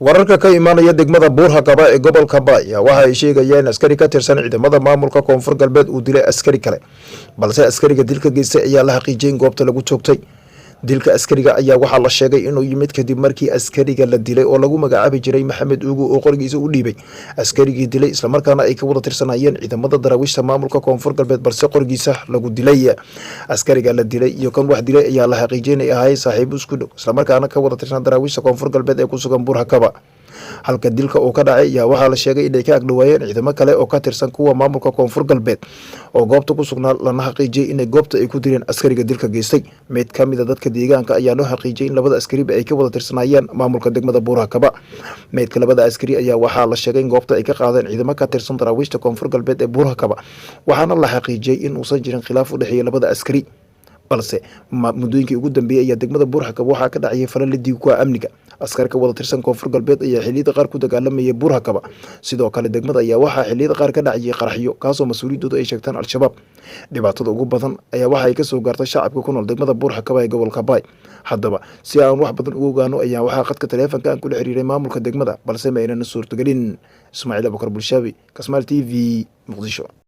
wararka ka imaanaya degmada Buur-Hakaba ee gobolka Bay waxa ay sheegayaan askari ka tirsan ciidamada maamulka Koonfur Galbeed uu dilay askari kale balse askariga dilka geystay ayaa la xaqiijiyay goobta lagu toogtay. dilka askariga ayaa waxaa la sheegay inuu yimid kadib markii askariga la dilay oo lagu magacaabi jiray Maxamed Ugu oo qorigiisa u dhiibay askarigii dilay isla markaana ay ka wada tirsanayeen ciidamada daraawiishta maamulka Koonfur Galbeed balse qorigiisa lagu dilay. askariga la dilay iyo kan wax dilay ayaa la xaqiijinay ahay saaxiib isku dhow isla markaana ka wada tirsan daraawiishta Koonfur Galbeed ee ku sugan Buur-Hakaba. halka dilka uu ka dhacay ayaa waxaa la sheegay inay ka agdhawaayeen ciidamo kale oo ka tirsan kuwa maamulka Koonfur Galbeed oo goobta ku sugnaa lana xaqiijiyay inay goobta ay ku dileen askariga dilka geystay. mid ka mid ah dadka deegaanka ayaa loo xaqiijiyay in labada askari ay ka wada tirsanayeen maamulka degmada Buur-Hakaba. meedka labada askari ayaa waxaa la sheegay in goobta ay ka qaadeen ciidamo ka tirsan daraawiishta Koonfur Galbeed ee Buur-Hakaba waxaana la xaqiijiyay in uusan jirin khilaaf u dhexeeya labada askari balse muddooyinkii ugu dambeeyay ayaa degmada Buur-Hakaba waxaa ka dhacay falal lidii ku amniga askar ka wada tirsan Koonfur Galbeed ayaa xilliyada qaar ku dagaalamayay Buur-Hakaba. sidoo kale degmada ayaa waxaa xilliyada qaar ka dhacay qaraxyo kaasoo mas'uuliyadooda ay sheegtaan al-shabaab. dhibaatada ugu badan ayaa waxa ay ka soo gaartay shacabka ku nool degmada Buur-Hakaba ee gobolka Bay. haddaba si aan wax badan ugu ogaano ayaa waxaa qadka taleefanka aan kula xiriiray maamulka degmada balse ma aynan suurtagelin. Ismaaciil Abukar Bulshaabi, Kasmaal TV, Muqdisho.